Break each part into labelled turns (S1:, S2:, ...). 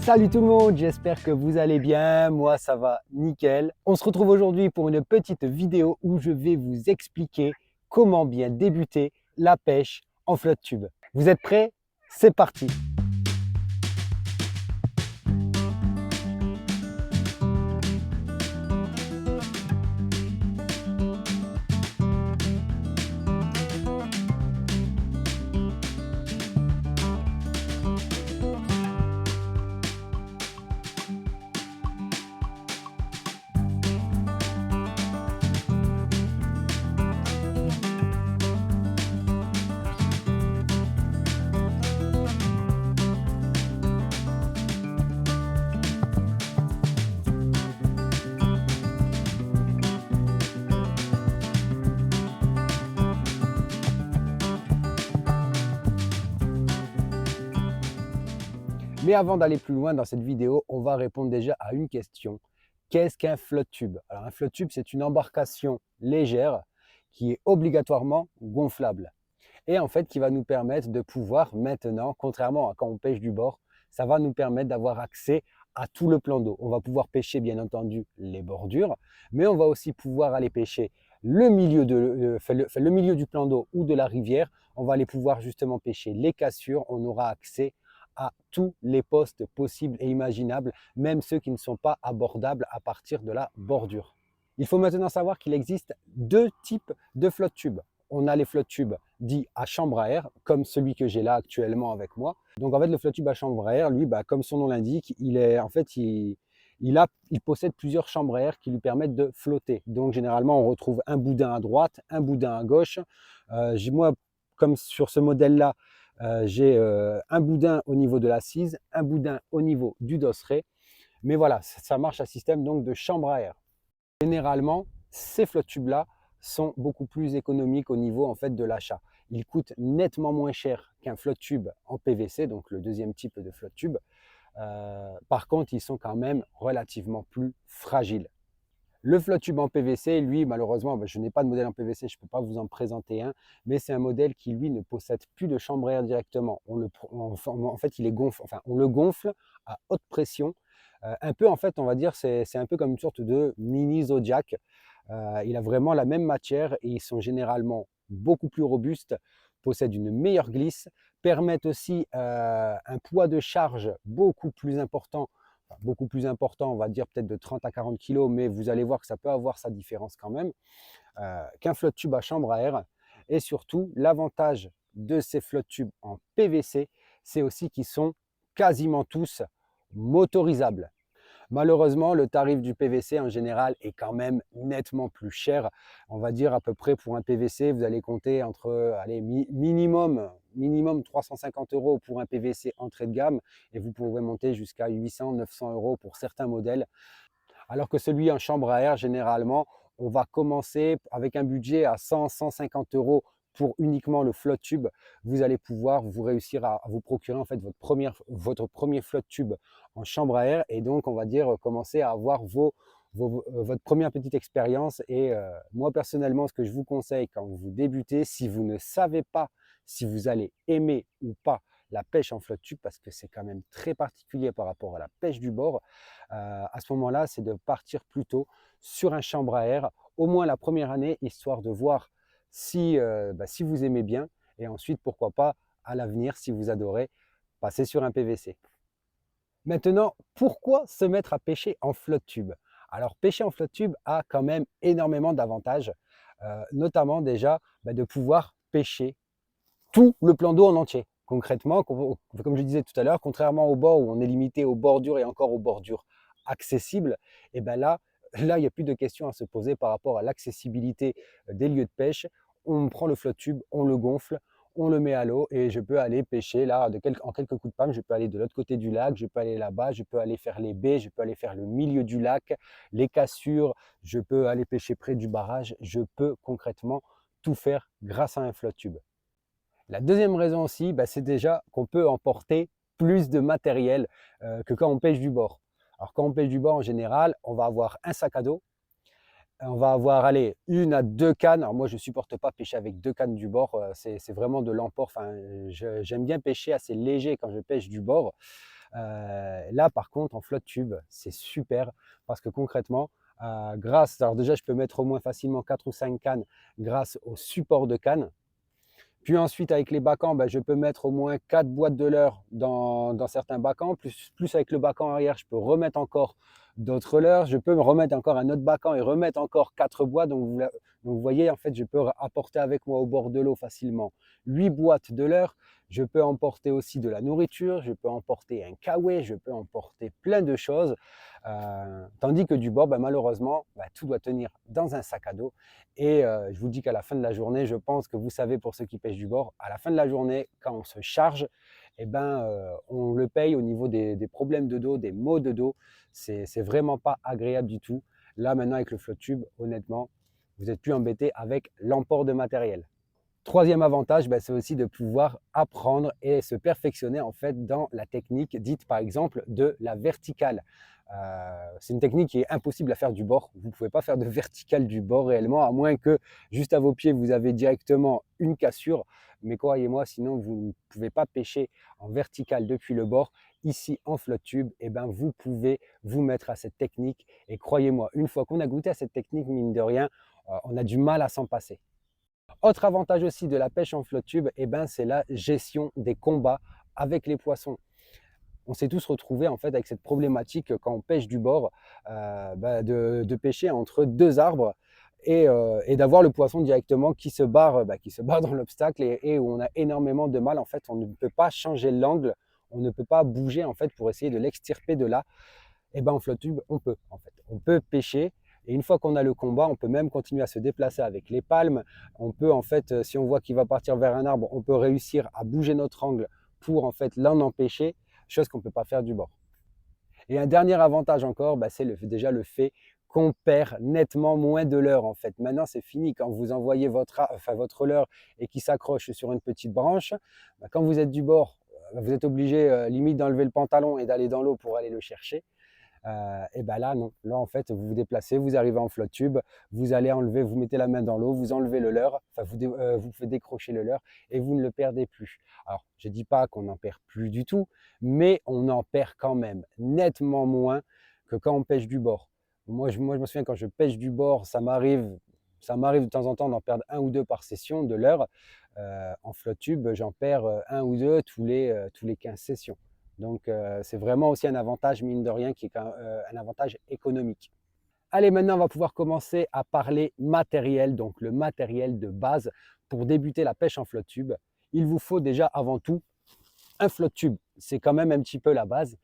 S1: Salut tout le monde, j'espère que vous allez bien, moi ça va nickel. On se retrouve aujourd'hui pour une petite vidéo où je vais vous expliquer comment bien débuter la pêche en flotte tube. Vous êtes prêts? C'est parti! Mais avant d'aller plus loin dans cette vidéo, on va répondre déjà à une question. Qu'est-ce qu'un flotte tube? Alors un flotte tube, c'est une embarcation légère qui est obligatoirement gonflable. Et en fait qui va nous permettre de pouvoir maintenant, contrairement à quand on pêche du bord, ça va nous permettre d'avoir accès à tout le plan d'eau. On va pouvoir pêcher bien entendu les bordures, mais on va aussi pouvoir aller pêcher le milieu, le milieu du plan d'eau ou de la rivière. On va aller pouvoir justement pêcher les cassures, on aura accès à tous les postes possibles et imaginables, même ceux qui ne sont pas abordables à partir de la bordure. Il faut maintenant savoir qu'il existe deux types de flotte tubes. On a les flotte tubes dits à chambre à air, comme celui que j'ai là actuellement avec moi. Donc en fait, le flotte tube à chambre à air, lui, comme son nom l'indique, il possède plusieurs chambres à air qui lui permettent de flotter. Donc généralement, on retrouve un boudin à droite, un boudin à gauche. Moi, comme sur ce modèle-là, j'ai un boudin au niveau de l'assise, un boudin au niveau du dosseret. Mais voilà, ça marche à système donc de chambre à air. Généralement, ces flotte tubes-là sont beaucoup plus économiques au niveau en fait de l'achat. Ils coûtent nettement moins cher qu'un flotte tube en PVC, donc le deuxième type de flotte tube. Par contre, ils sont quand même relativement plus fragiles. Le flotte tube en PVC, lui, malheureusement, je n'ai pas de modèle en PVC, je ne peux pas vous en présenter un, mais c'est un modèle qui, lui, ne possède plus de chambre à air directement. En fait, on le gonfle à haute pression. Un peu, en fait, on va dire, c'est un peu comme une sorte de mini Zodiac. Il a vraiment la même matière et ils sont généralement beaucoup plus robustes, possèdent une meilleure glisse, permettent aussi un poids de charge beaucoup plus important. Enfin, beaucoup plus important, on va dire peut-être de 30 à 40 kg, mais vous allez voir que ça peut avoir sa différence quand même, qu'un flotte tube à chambre à air. Et surtout, l'avantage de ces flotte tubes en PVC, c'est aussi qu'ils sont quasiment tous motorisables. Malheureusement, le tarif du PVC en général est quand même nettement plus cher. On va dire à peu près pour un PVC, vous allez compter entre minimum 350 € pour un PVC entrée de gamme et vous pouvez monter jusqu'à 800-900 € pour certains modèles. Alors que celui en chambre à air, généralement, on va commencer avec un budget à 100-150 € pour uniquement le flotte tube. Vous allez pouvoir réussir à vous procurer en fait votre premier flotte tube en chambre à air et donc on va dire commencer à avoir votre première petite expérience. Et moi personnellement, ce que je vous conseille quand vous débutez, si vous ne savez pas si vous allez aimer ou pas la pêche en flotte tube, parce que c'est quand même très particulier par rapport à la pêche du bord, à ce moment-là, c'est de partir plutôt sur un chambre à air, au moins la première année, histoire de voir si vous aimez bien, et ensuite, pourquoi pas, à l'avenir, si vous adorez, passer sur un PVC. Maintenant, pourquoi se mettre à pêcher en flotte tube? Alors, pêcher en flotte tube a quand même énormément d'avantages, notamment déjà de pouvoir pêcher tout le plan d'eau en entier. Concrètement, comme je disais tout à l'heure, contrairement au bord où on est limité aux bordures et encore aux bordures accessibles, et bien là, il n'y a plus de questions à se poser par rapport à l'accessibilité des lieux de pêche. On prend le flotte tube, on le gonfle, on le met à l'eau et je peux aller pêcher là en quelques coups de panne. Je peux aller de l'autre côté du lac, je peux aller là-bas, je peux aller faire les baies, je peux aller faire le milieu du lac, les cassures, je peux aller pêcher près du barrage. Je peux concrètement tout faire grâce à un flotte tube. La deuxième raison aussi, c'est déjà qu'on peut emporter plus de matériel que quand on pêche du bord. Alors quand on pêche du bord en général, on va avoir un sac à dos, on va avoir allez, une à deux cannes. Alors moi je ne supporte pas pêcher avec deux cannes du bord, c'est vraiment de l'emport. Enfin, j'aime bien pêcher assez léger quand je pêche du bord. Là, par contre, en flotte tube, c'est super parce que concrètement, alors déjà, je peux mettre au moins facilement 4 ou 5 cannes grâce au support de canne. Puis ensuite, avec les bacans, je peux mettre au moins 4 boîtes de leurre dans certains bacans. Plus avec le bacan arrière, je peux remettre encore d'autres leurres. Je peux me remettre encore un autre bacan et remettre encore 4 boîtes. Donc vous voyez, en fait, je peux apporter avec moi au bord de l'eau facilement 8 boîtes de leurre. Je peux emporter aussi de la nourriture, je peux emporter un kawaii, je peux emporter plein de choses. Tandis que du bord, malheureusement, tout doit tenir dans un sac à dos. Et je vous dis qu'à la fin de la journée, je pense que vous savez, pour ceux qui pêchent du bord, à la fin de la journée, quand on se charge, on le paye au niveau des problèmes de dos, des maux de dos. C'est vraiment pas agréable du tout. Là, maintenant, avec le flotte tube, honnêtement, vous n'êtes plus embêté avec l'emport de matériel. Troisième avantage, c'est aussi de pouvoir apprendre et se perfectionner en fait dans la technique dite par exemple de la verticale. C'est une technique qui est impossible à faire du bord. Vous ne pouvez pas faire de verticale du bord réellement, à moins que juste à vos pieds vous avez directement une cassure. Mais croyez-moi, sinon vous ne pouvez pas pêcher en verticale depuis le bord. Ici en flotte tube, vous pouvez vous mettre à cette technique. Et croyez-moi, une fois qu'on a goûté à cette technique, mine de rien, on a du mal à s'en passer. Autre avantage aussi de la pêche en flotte tube, c'est la gestion des combats avec les poissons. On s'est tous retrouvés en fait avec cette problématique quand on pêche du bord, de pêcher entre deux arbres et d'avoir le poisson directement qui se barre dans l'obstacle et où on a énormément de mal. En fait, on ne peut pas changer l'angle, on ne peut pas bouger en fait pour essayer de l'extirper de là. En flotte tube, on peut en fait. On peut pêcher. Et une fois qu'on a le combat, on peut même continuer à se déplacer avec les palmes. On peut en fait, si on voit qu'il va partir vers un arbre, on peut réussir à bouger notre angle pour en fait l'en empêcher, chose qu'on ne peut pas faire du bord. Et un dernier avantage encore, c'est déjà le fait qu'on perd nettement moins de leurre en fait. Maintenant, c'est fini. Quand vous envoyez votre leurre et qu'il s'accroche sur une petite branche, quand vous êtes du bord, vous êtes obligé limite d'enlever le pantalon et d'aller dans l'eau pour aller le chercher. Là, non. Là, en fait, vous vous déplacez, vous arrivez en flotte tube, vous allez enlever, vous mettez la main dans l'eau, vous enlevez le leurre, vous faites décrocher le leurre et vous ne le perdez plus. Alors, je ne dis pas qu'on n'en perd plus du tout, mais on en perd quand même nettement moins que quand on pêche du bord. Moi, je me souviens, quand je pêche du bord, ça m'arrive de temps en temps d'en perdre un ou deux par session de leurre. En flotte tube, j'en perds un ou deux tous les 15 sessions. Donc, c'est vraiment aussi un avantage, mine de rien, qui est un avantage économique. Allez, maintenant, on va pouvoir commencer à parler matériel, donc le matériel de base pour débuter la pêche en flotte tube. Il vous faut déjà avant tout un flotte tube. C'est quand même un petit peu la base.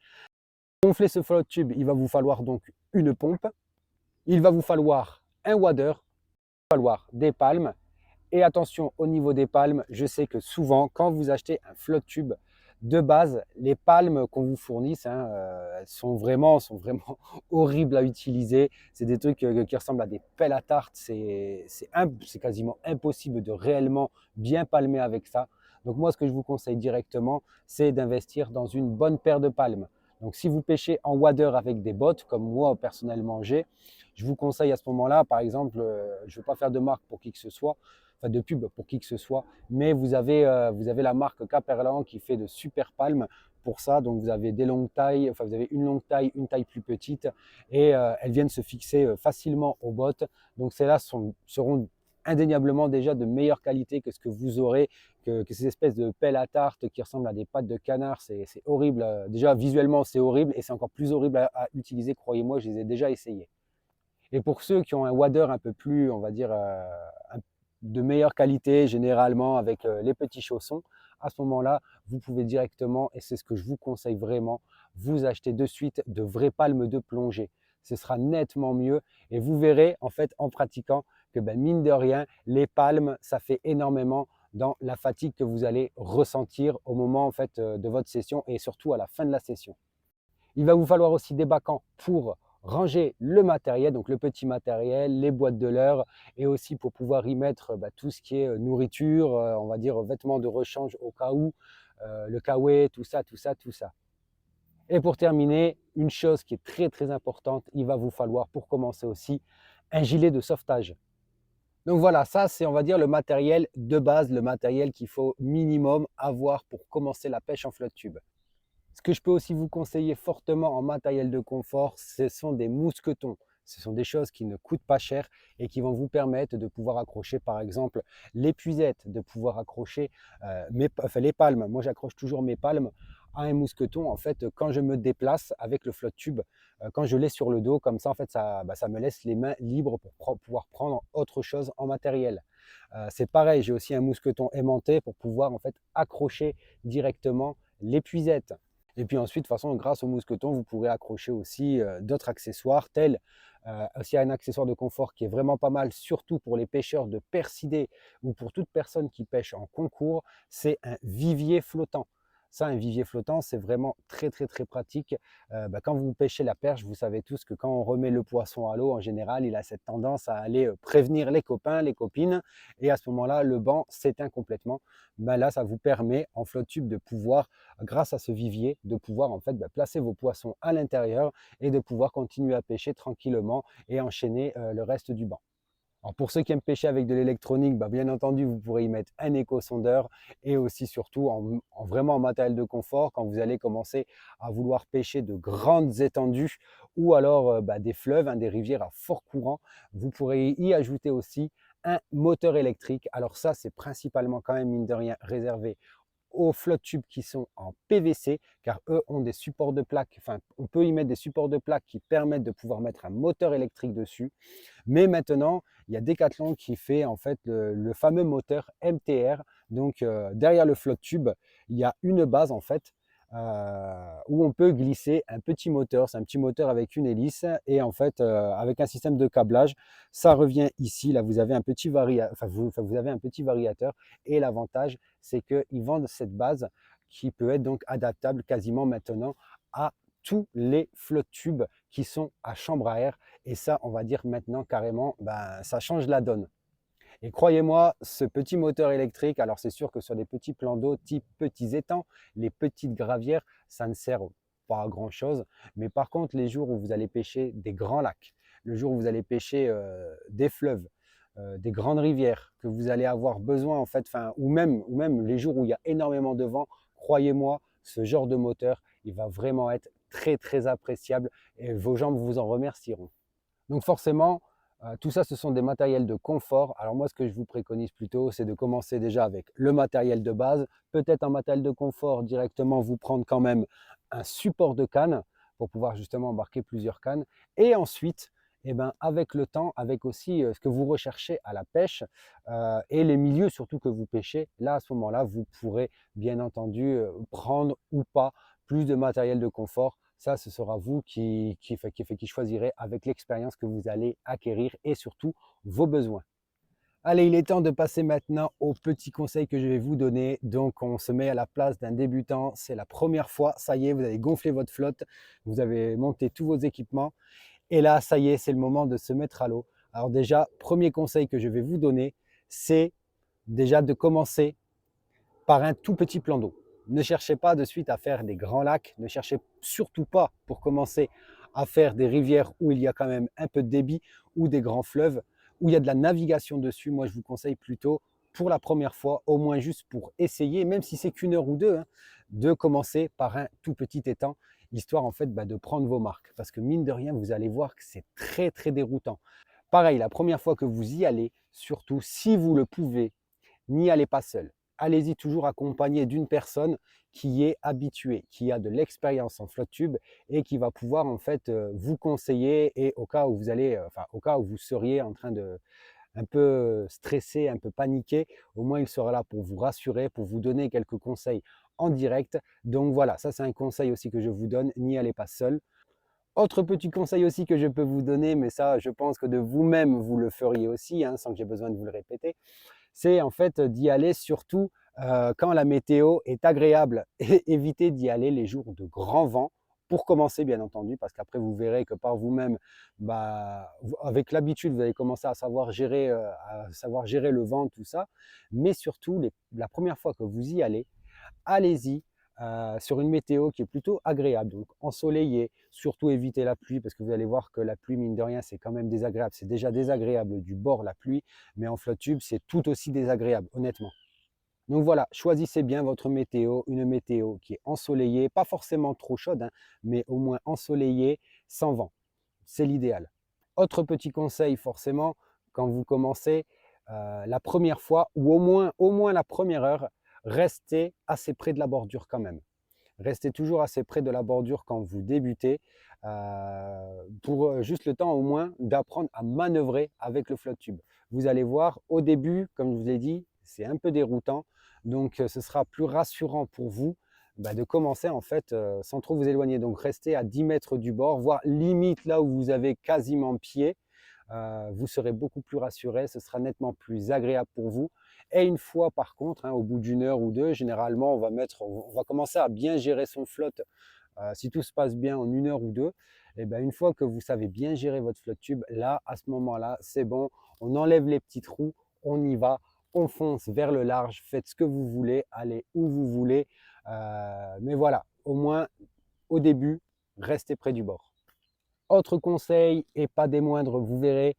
S1: Pour gonfler ce flotte tube, il va vous falloir donc une pompe. Il va vous falloir un wader, il va vous falloir des palmes. Et attention, au niveau des palmes, je sais que souvent, quand vous achetez un flotte tube, de base, les palmes qu'on vous fournisse, elles sont vraiment horribles à utiliser. C'est des trucs qui ressemblent à des pelles à tarte. C'est quasiment impossible de réellement bien palmer avec ça. Donc moi, ce que je vous conseille directement, c'est d'investir dans une bonne paire de palmes. Donc si vous pêchez en wader avec des bottes, comme moi personnellement j'ai, je vous conseille à ce moment-là, par exemple, je ne veux pas faire de marque pour qui que ce soit, de pub pour qui que ce soit, mais vous avez la marque Caperlan qui fait de super palmes pour ça. Donc vous avez des longues tailles, vous avez une longue taille, une taille plus petite, et elles viennent se fixer facilement aux bottes. Donc celles-là seront indéniablement déjà de meilleure qualité que ce que vous aurez, que ces espèces de pelles à tarte qui ressemblent à des pattes de canard. C'est horrible. Déjà visuellement c'est horrible et c'est encore plus horrible à utiliser, croyez-moi, je les ai déjà essayés. Et pour ceux qui ont un wader un peu plus, on va dire, de meilleure qualité, généralement avec les petits chaussons, à ce moment-là, vous pouvez directement, et c'est ce que je vous conseille vraiment, vous acheter de suite de vraies palmes de plongée. Ce sera nettement mieux et vous verrez en fait en pratiquant que mine de rien, les palmes, ça fait énormément dans la fatigue que vous allez ressentir au moment en fait de votre session et surtout à la fin de la session. Il va vous falloir aussi des bacans pour ranger le matériel, donc le petit matériel, les boîtes de leurre et aussi pour pouvoir y mettre tout ce qui est nourriture, on va dire vêtements de rechange au cas où, le kawaii, tout ça, tout ça, tout ça. Et pour terminer, une chose qui est très très importante, il va vous falloir pour commencer aussi un gilet de sauvetage. Donc voilà, ça c'est on va dire le matériel de base, le matériel qu'il faut minimum avoir pour commencer la pêche en flotte tube. Ce que je peux aussi vous conseiller fortement en matériel de confort, ce sont des mousquetons. Ce sont des choses qui ne coûtent pas cher et qui vont vous permettre de pouvoir accrocher par exemple l'épuisette, de pouvoir accrocher les palmes. Moi j'accroche toujours mes palmes à un mousqueton en fait quand je me déplace avec le flotte tube, quand je l'ai sur le dos comme ça en fait ça me laisse les mains libres pour pouvoir prendre autre chose en matériel. C'est pareil, j'ai aussi un mousqueton aimanté pour pouvoir en fait accrocher directement l'épuisette. Et puis ensuite, de toute façon, grâce au mousqueton, vous pourrez accrocher aussi d'autres accessoires tels aussi un accessoire de confort qui est vraiment pas mal, surtout pour les pêcheurs de percidés ou pour toute personne qui pêche en concours, c'est un vivier flottant. Ça, un vivier flottant, c'est vraiment très pratique. Quand vous pêchez la perche, vous savez tous que quand on remet le poisson à l'eau, en général, il a cette tendance à aller prévenir les copains, les copines, et à ce moment-là, le banc s'éteint complètement. Là, ça vous permet en flotte tube de pouvoir, grâce à ce vivier, de pouvoir en fait placer vos poissons à l'intérieur et de pouvoir continuer à pêcher tranquillement et enchaîner le reste du banc. Alors pour ceux qui aiment pêcher avec de l'électronique, bien entendu, vous pourrez y mettre un éco-sondeur et aussi surtout vraiment en matériel de confort quand vous allez commencer à vouloir pêcher de grandes étendues ou alors des fleuves, des rivières à fort courant. Vous pourrez y ajouter aussi un moteur électrique. Alors ça, c'est principalement quand même mine de rien réservé aux flotte tubes qui sont en PVC, car eux ont des supports de plaques, enfin on peut y mettre des supports de plaques qui permettent de pouvoir mettre un moteur électrique dessus. Mais maintenant, il y a Decathlon qui fait en fait le fameux moteur MTR. Donc derrière le flotte tube, il y a une base en fait où on peut glisser un petit moteur. C'est un petit moteur avec une hélice et en fait avec un système de câblage, ça revient ici. Là, vous avez un petit vous avez un petit variateur et l'avantage, c'est qu'ils vendent cette base qui peut être donc adaptable quasiment maintenant à tous les flotte tubes qui sont à chambre à air. Et ça, on va dire maintenant carrément, ça change la donne. Et croyez-moi, ce petit moteur électrique, alors c'est sûr que sur des petits plans d'eau type petits étangs, les petites gravières, ça ne sert pas à grand chose. Mais par contre, les jours où vous allez pêcher des grands lacs, le jour où vous allez pêcher des fleuves, des grandes rivières, que vous allez avoir besoin en fait, ou même les jours où il y a énormément de vent, croyez-moi, ce genre de moteur, il va vraiment être très appréciable et vos jambes vous en remercieront. Donc forcément, tout ça, ce sont des matériels de confort. Alors moi, ce que je vous préconise plutôt, c'est de commencer déjà avec le matériel de base. Peut-être en matériel de confort, directement vous prendre quand même un support de canne pour pouvoir justement embarquer plusieurs cannes. Et ensuite, avec le temps, avec aussi ce que vous recherchez à la pêche et les milieux surtout que vous pêchez, là, à ce moment-là, vous pourrez bien entendu prendre ou pas plus de matériel de confort. Ça, ce sera vous qui choisirez avec l'expérience que vous allez acquérir et surtout vos besoins. Allez, il est temps de passer maintenant aux petits conseils que je vais vous donner. Donc, on se met à la place d'un débutant. C'est la première fois, ça y est, vous avez gonflé votre flotte, vous avez monté tous vos équipements. Et là, ça y est, c'est le moment de se mettre à l'eau. Alors déjà, premier conseil que je vais vous donner, c'est déjà de commencer par un tout petit plan d'eau. Ne cherchez pas de suite à faire des grands lacs, ne cherchez surtout pas pour commencer à faire des rivières où il y a quand même un peu de débit ou des grands fleuves où il y a de la navigation dessus. Moi, je vous conseille plutôt pour la première fois, au moins juste pour essayer, même si c'est qu'une heure ou deux, de commencer par un tout petit étang, histoire en fait de prendre vos marques. Parce que mine de rien, vous allez voir que c'est très déroutant. Pareil, la première fois que vous y allez, surtout si vous le pouvez, n'y allez pas seul. Allez-y toujours accompagné d'une personne qui est habituée, qui a de l'expérience en flotte tube et qui va pouvoir en fait vous conseiller et au cas où vous allez, au cas où vous seriez en train de un peu stressé, un peu paniqué, au moins il sera là pour vous rassurer, pour vous donner quelques conseils en direct. Donc voilà, ça c'est un conseil aussi que je vous donne, n'y allez pas seul. Autre petit conseil aussi que je peux vous donner, mais ça je pense que de vous-même vous le feriez aussi, sans que j'ai besoin de vous le répéter, c'est en fait d'y aller surtout quand la météo est agréable et éviter d'y aller les jours de grand vent pour commencer bien entendu parce qu'après vous verrez que par vous-même, avec l'habitude vous allez commencer à savoir gérer le vent, tout ça, mais surtout la première fois que vous y allez, allez-y sur une météo qui est plutôt agréable, donc ensoleillée, surtout évitez la pluie parce que vous allez voir que la pluie, mine de rien, c'est quand même désagréable. C'est déjà désagréable du bord la pluie, mais en flotte tube, c'est tout aussi désagréable, honnêtement. Donc voilà, choisissez bien votre météo, une météo qui est ensoleillée, pas forcément trop chaude, hein, mais au moins ensoleillée, sans vent. C'est l'idéal. Autre petit conseil forcément, quand vous commencez, la première fois ou au moins la première heure, restez assez près de la bordure quand même. Restez toujours assez près de la bordure quand vous débutez, pour juste le temps au moins d'apprendre à manœuvrer avec le flotte tube. Vous allez voir, au début, comme je vous l'ai dit, c'est un peu déroutant, donc ce sera plus rassurant pour vous de commencer en fait sans trop vous éloigner. Donc restez à 10 mètres du bord, voire limite là où vous avez quasiment pied. Vous serez beaucoup plus rassuré, ce sera nettement plus agréable pour vous. Et une fois par contre, au bout d'une heure ou deux, généralement on va commencer à bien gérer son flotte. Si tout se passe bien en une heure ou deux, et bien une fois que vous savez bien gérer votre flotte tube, là, à ce moment-là, c'est bon, on enlève les petits trous, on y va, on fonce vers le large, faites ce que vous voulez, allez où vous voulez. Mais voilà, au moins au début, restez près du bord. Autre conseil, et pas des moindres, vous verrez,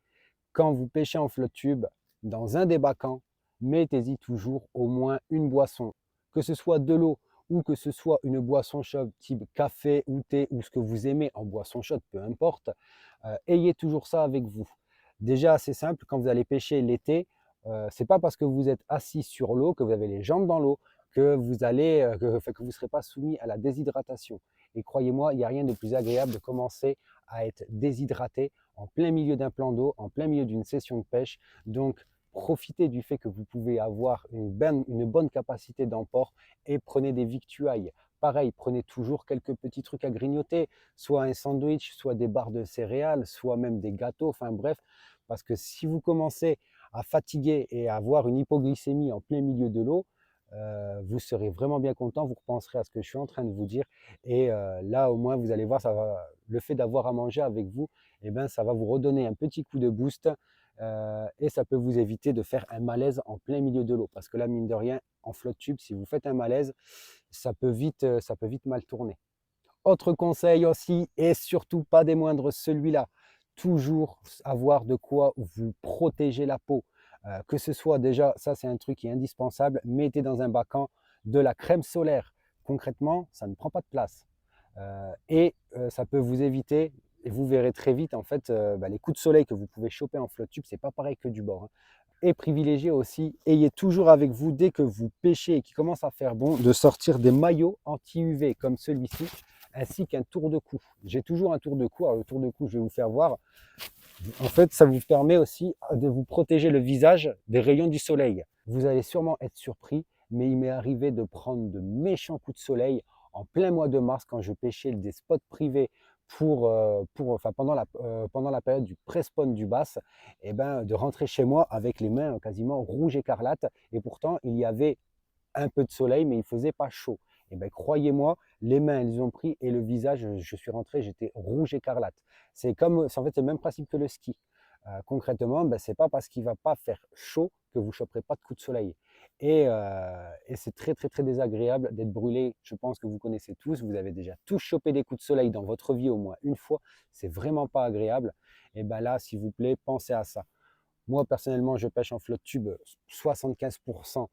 S1: quand vous pêchez en flotte tube, dans un des baccans, mettez-y toujours au moins une boisson. Que ce soit de l'eau ou que ce soit une boisson chaude type café ou thé ou ce que vous aimez en boisson chaude, peu importe, ayez toujours ça avec vous. Déjà, c'est simple, quand vous allez pêcher l'été, c'est pas parce que vous êtes assis sur l'eau, que vous avez les jambes dans l'eau, que vous allez, que vous ne serez pas soumis à la déshydratation. Et croyez-moi, il n'y a rien de plus agréable de commencer à être déshydraté en plein milieu d'un plan d'eau, en plein milieu d'une session de pêche. Donc, profitez du fait que vous pouvez avoir une bonne capacité d'emport et prenez des victuailles. Pareil, prenez toujours quelques petits trucs à grignoter, soit un sandwich, soit des barres de céréales, soit même des gâteaux, enfin bref, parce que si vous commencez à fatiguer et à avoir une hypoglycémie en plein milieu de l'eau, vous serez vraiment bien content, vous repenserez à ce que je suis en train de vous dire et là au moins vous allez voir, le fait d'avoir à manger avec vous, ça va vous redonner un petit coup de boost et ça peut vous éviter de faire un malaise en plein milieu de l'eau parce que là mine de rien en flotte tube, si vous faites un malaise, ça peut vite mal tourner. Autre conseil aussi, et surtout pas des moindres, celui-là, toujours avoir de quoi vous protéger la peau. Que ce soit déjà, ça c'est un truc qui est indispensable, mettez dans un bacan de la crème solaire. Concrètement, ça ne prend pas de place. Ça peut vous éviter, et vous verrez très vite en fait, les coups de soleil que vous pouvez choper en flotte tube, c'est pas pareil que du bord. Et privilégiez aussi, ayez toujours avec vous, dès que vous pêchez et qu'il commence à faire bon, de sortir des maillots anti-UV comme celui-ci, ainsi qu'un tour de cou. J'ai toujours un tour de cou. Alors le tour de cou, je vais vous faire voir. En fait, ça vous permet aussi de vous protéger le visage des rayons du soleil. Vous allez sûrement être surpris, mais il m'est arrivé de prendre de méchants coups de soleil en plein mois de mars quand je pêchais des spots privés pendant la période du pré-spawn du bass, de rentrer chez moi avec les mains quasiment rouges écarlates. Et pourtant, il y avait un peu de soleil, mais il ne faisait pas chaud. Croyez-moi, les mains, elles ont pris et le visage, je suis rentré, j'étais rouge écarlate. En fait, c'est le même principe que le ski. Concrètement, c'est pas parce qu'il ne va pas faire chaud que vous ne choperez pas de coups de soleil. Et c'est très, très, très désagréable d'être brûlé. Je pense que vous connaissez tous, vous avez déjà tous chopé des coups de soleil dans votre vie au moins une fois. C'est vraiment pas agréable. Et là, s'il vous plaît, pensez à ça. Moi, personnellement, je pêche en flotte tube 75%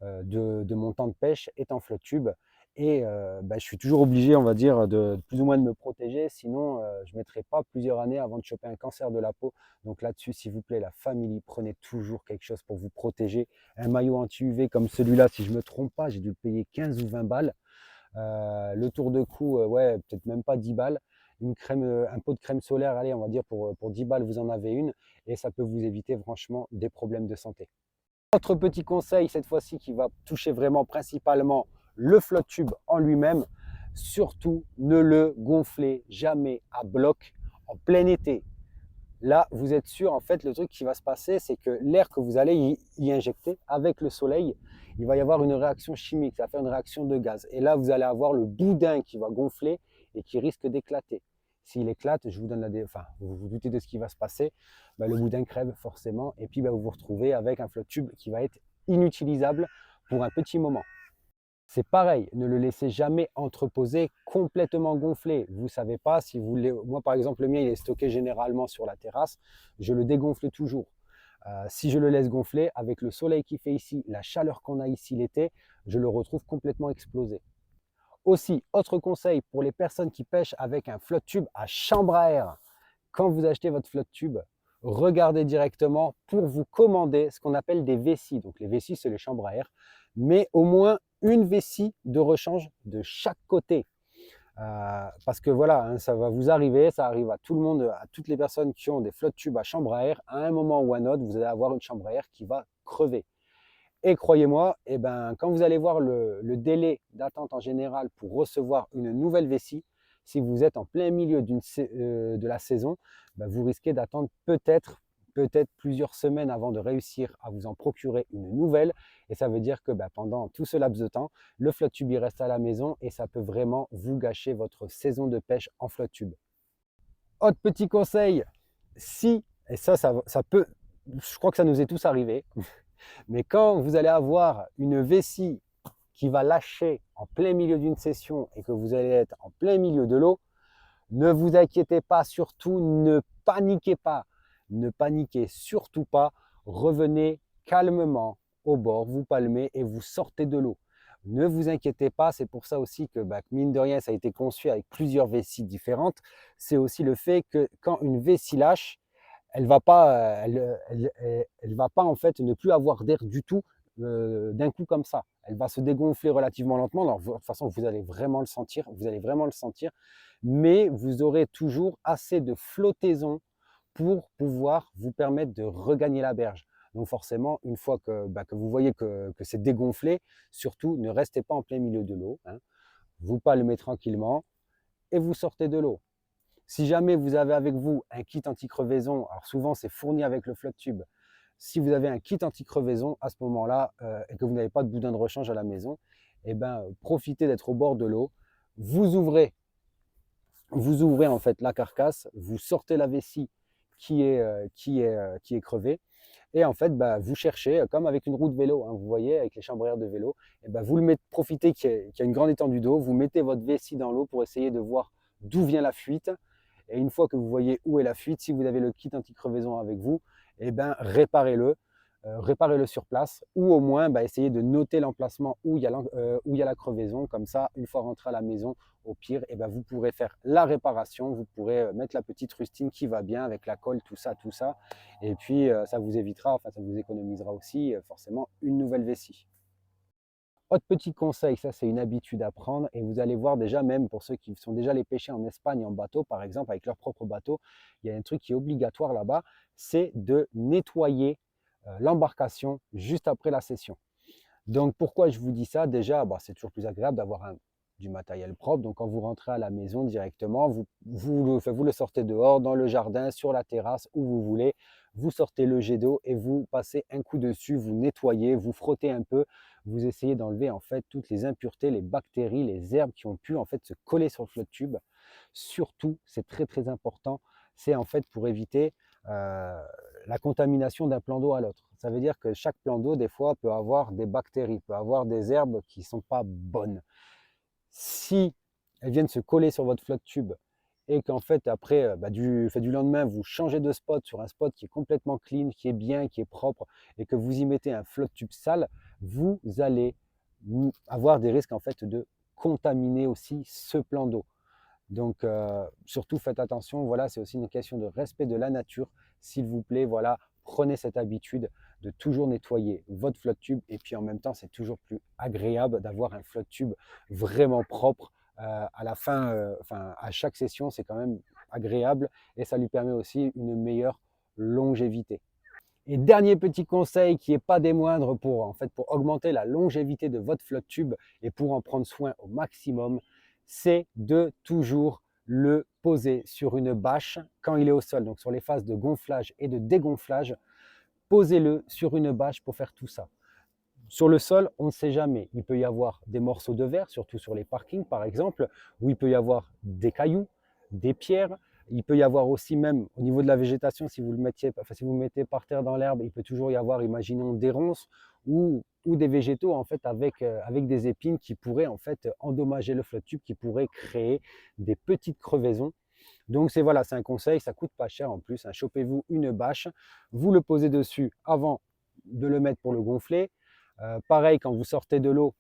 S1: de mon temps de pêche est en flotte tube et je suis toujours obligé, on va dire, de plus ou moins de me protéger, sinon je ne mettrai pas plusieurs années avant de choper un cancer de la peau. Donc là-dessus, s'il vous plaît, la famille, prenez toujours quelque chose pour vous protéger. Un maillot anti-UV comme celui-là, si je ne me trompe pas, j'ai dû le payer 15 ou 20 balles. Le tour de cou, ouais, peut-être même pas 10 balles. Une crème, un pot de crème solaire, allez, on va dire pour 10 balles, vous en avez une et ça peut vous éviter franchement des problèmes de santé. Autre petit conseil, cette fois-ci, qui va toucher vraiment principalement le flotte tube en lui-même, surtout ne le gonflez jamais à bloc en plein été. Là, vous êtes sûr, en fait, le truc qui va se passer, c'est que l'air que vous allez y injecter avec le soleil, il va y avoir une réaction chimique, ça va faire une réaction de gaz. Et là, vous allez avoir le boudin qui va gonfler et qui risque d'éclater. S'il éclate, je vous donne vous vous doutez de ce qui va se passer, le boudin crève forcément et puis vous vous retrouvez avec un flotte tube qui va être inutilisable pour un petit moment. C'est pareil, ne le laissez jamais entreposer complètement gonflé. Vous ne savez pas si vous voulez. Moi, par exemple, le mien, il est stocké généralement sur la terrasse. Je le dégonfle toujours. Si je le laisse gonfler, avec le soleil qui fait ici, la chaleur qu'on a ici l'été, je le retrouve complètement explosé. Aussi, autre conseil pour les personnes qui pêchent avec un flotte tube à chambre à air. Quand vous achetez votre flotte tube, regardez directement pour vous commander ce qu'on appelle des vessies. Donc les vessies, c'est les chambres à air, mais au moins une vessie de rechange de chaque côté. Parce que voilà, hein, ça va vous arriver, ça arrive à tout le monde, à toutes les personnes qui ont des flottes tubes à chambre à air, à un moment ou à un autre, vous allez avoir une chambre à air qui va crever. Et croyez-moi, eh ben, quand vous allez voir le délai d'attente en général pour recevoir une nouvelle vessie, si vous êtes en plein milieu de la saison, ben, vous risquez d'attendre peut-être plusieurs semaines avant de réussir à vous en procurer une nouvelle. Et ça veut dire que ben, pendant tout ce laps de temps, le flotte tube il reste à la maison et ça peut vraiment vous gâcher votre saison de pêche en flotte tube. Autre petit conseil, si, et ça peut, je crois que ça nous est tous arrivé, mais quand vous allez avoir une vessie qui va lâcher en plein milieu d'une session et que vous allez être en plein milieu de l'eau, ne vous inquiétez pas, surtout ne paniquez pas. Ne paniquez surtout pas. Revenez calmement au bord, vous palmez et vous sortez de l'eau. Ne vous inquiétez pas, c'est pour ça aussi que mine de rien, ça a été conçu avec plusieurs vessies différentes. C'est aussi le fait que quand une vessie lâche, elle va pas, elle va pas en fait ne plus avoir d'air du tout d'un coup comme ça. Elle va se dégonfler relativement lentement. Alors, de toute façon, vous allez vraiment le sentir, mais vous aurez toujours assez de flottaison pour pouvoir vous permettre de regagner la berge. Donc forcément, une fois que vous voyez que c'est dégonflé, surtout ne restez pas en plein milieu de l'eau, hein. Vous palmez tranquillement et vous sortez de l'eau. Si jamais vous avez avec vous un kit anti-crevaison, alors souvent c'est fourni avec le flotte tube. Si vous avez un kit anti-crevaison à ce moment-là et que vous n'avez pas de boudin de rechange à la maison, eh ben, profitez d'être au bord de l'eau. Vous ouvrez, vous ouvrez en fait la carcasse, vous sortez la vessie qui est crevée. Et en fait, vous cherchez, comme avec une roue de vélo, hein, vous voyez, avec les chambres à air de vélo, et vous le mettez, profitez qu'il y a une grande étendue d'eau, vous mettez votre vessie dans l'eau pour essayer de voir d'où vient la fuite. Et une fois que vous voyez où est la fuite, si vous avez le kit anti-crevaison avec vous, réparez-le. Réparez-le sur place ou au moins essayez de noter l'emplacement où il y a la crevaison. Comme ça, une fois rentré à la maison, au pire, vous pourrez faire la réparation. Vous pourrez mettre la petite rustine qui va bien avec la colle, tout ça. Et puis, ça vous évitera, enfin, ça vous économisera aussi forcément une nouvelle vessie. Autre petit conseil, ça c'est une habitude à prendre et vous allez voir déjà, même pour ceux qui sont déjà allés pêcher en Espagne en bateau par exemple, avec leur propre bateau, il y a un truc qui est obligatoire là-bas, c'est de nettoyer l'embarcation juste après la session. Donc pourquoi je vous dis ça? Déjà, c'est toujours plus agréable d'avoir du matériel propre. Donc quand vous rentrez à la maison directement, vous le sortez dehors, dans le jardin, sur la terrasse, où vous voulez. Vous sortez le jet d'eau et vous passez un coup dessus, vous nettoyez, vous frottez un peu, vous essayez d'enlever en fait toutes les impuretés, les bactéries, les herbes qui ont pu en fait se coller sur le flotte tube. Surtout, c'est très très important, c'est en fait pour éviter la contamination d'un plan d'eau à l'autre. Ça veut dire que chaque plan d'eau, des fois, peut avoir des bactéries, peut avoir des herbes qui ne sont pas bonnes. Si elles viennent se coller sur votre flotte tube et qu'en fait, après, du lendemain, vous changez de spot sur un spot qui est complètement clean, qui est bien, qui est propre, et que vous y mettez un flotte tube sale, vous allez avoir des risques en fait de contaminer aussi ce plan d'eau. Donc, surtout faites attention, voilà, c'est aussi une question de respect de la nature. S'il vous plaît, voilà, prenez cette habitude de toujours nettoyer votre flotte tube et puis en même temps, c'est toujours plus agréable d'avoir un flotte tube vraiment propre à la fin, à chaque session, c'est quand même agréable et ça lui permet aussi une meilleure longévité. Et dernier petit conseil qui n'est pas des moindres pour augmenter la longévité de votre flotte tube et pour en prendre soin au maximum, c'est de toujours le poser sur une bâche quand il est au sol. Donc sur les phases de gonflage et de dégonflage, posez-le sur une bâche pour faire tout ça. Sur le sol, on ne sait jamais. Il peut y avoir des morceaux de verre, surtout sur les parkings par exemple, où il peut y avoir des cailloux, des pierres. Il peut y avoir aussi même au niveau de la végétation, si vous le mettez par terre dans l'herbe, il peut toujours y avoir, imaginons, des ronces ou des végétaux en fait avec des épines qui pourraient en fait endommager le flotte tube, qui pourraient créer des petites crevaisons. Donc c'est voilà, c'est un conseil, ça coûte pas cher en plus, hein. Chopez-vous une bâche, vous le posez dessus avant de le mettre pour le gonfler. Pareil, quand vous sortez de l'eau,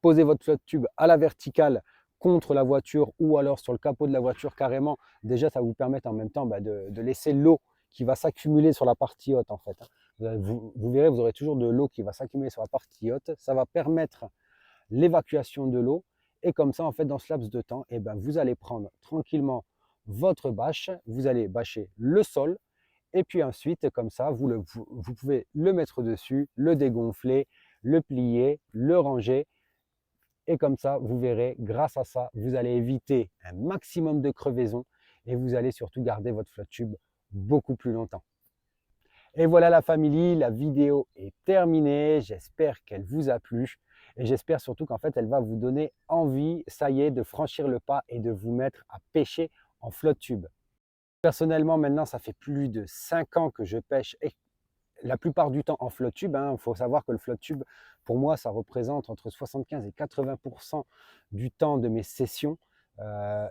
S1: posez votre flotte tube à la verticale contre la voiture ou alors sur le capot de la voiture carrément. Déjà, ça vous permet en même temps de laisser l'eau qui va s'accumuler sur la partie haute en fait, hein. Vous verrez, vous aurez toujours de l'eau qui va s'accumuler sur la partie haute. Ça va permettre l'évacuation de l'eau et comme ça, en fait, dans ce laps de temps, eh ben, vous allez prendre tranquillement votre bâche, vous allez bâcher le sol et puis ensuite, comme ça, vous pouvez le mettre dessus, le dégonfler, le plier, le ranger et comme ça, vous verrez, grâce à ça, vous allez éviter un maximum de crevaisons et vous allez surtout garder votre flotte tube beaucoup plus longtemps. Et voilà la famille, la vidéo est terminée. J'espère qu'elle vous a plu et j'espère surtout qu'en fait, elle va vous donner envie, ça y est, de franchir le pas et de vous mettre à pêcher en flotte tube. Personnellement, maintenant, ça fait plus de 5 ans que je pêche et la plupart du temps en flotte tube, hein. Il faut savoir que le flotte tube, pour moi, ça représente entre 75 et 80% du temps de mes sessions.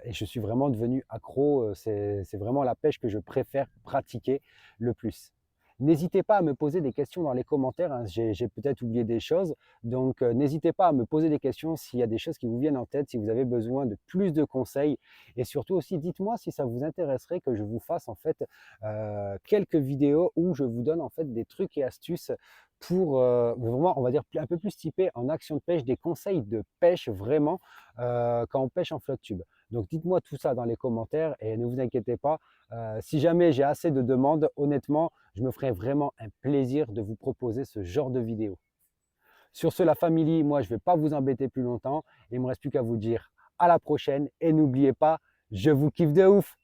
S1: Et je suis vraiment devenu accro. C'est vraiment la pêche que je préfère pratiquer le plus. N'hésitez pas à me poser des questions dans les commentaires, hein. J'ai peut-être oublié des choses. Donc, n'hésitez pas à me poser des questions s'il y a des choses qui vous viennent en tête, si vous avez besoin de plus de conseils. Et surtout aussi, dites-moi si ça vous intéresserait que je vous fasse en fait quelques vidéos où je vous donne en fait des trucs et astuces pour vraiment, on va dire, un peu plus typé en action de pêche, des conseils de pêche vraiment quand on pêche en flotte tube. Donc dites-moi tout ça dans les commentaires et ne vous inquiétez pas, si jamais j'ai assez de demandes, honnêtement, je me ferai vraiment un plaisir de vous proposer ce genre de vidéo. Sur ce, la famille, moi je ne vais pas vous embêter plus longtemps, il ne me reste plus qu'à vous dire à la prochaine et n'oubliez pas, je vous kiffe de ouf.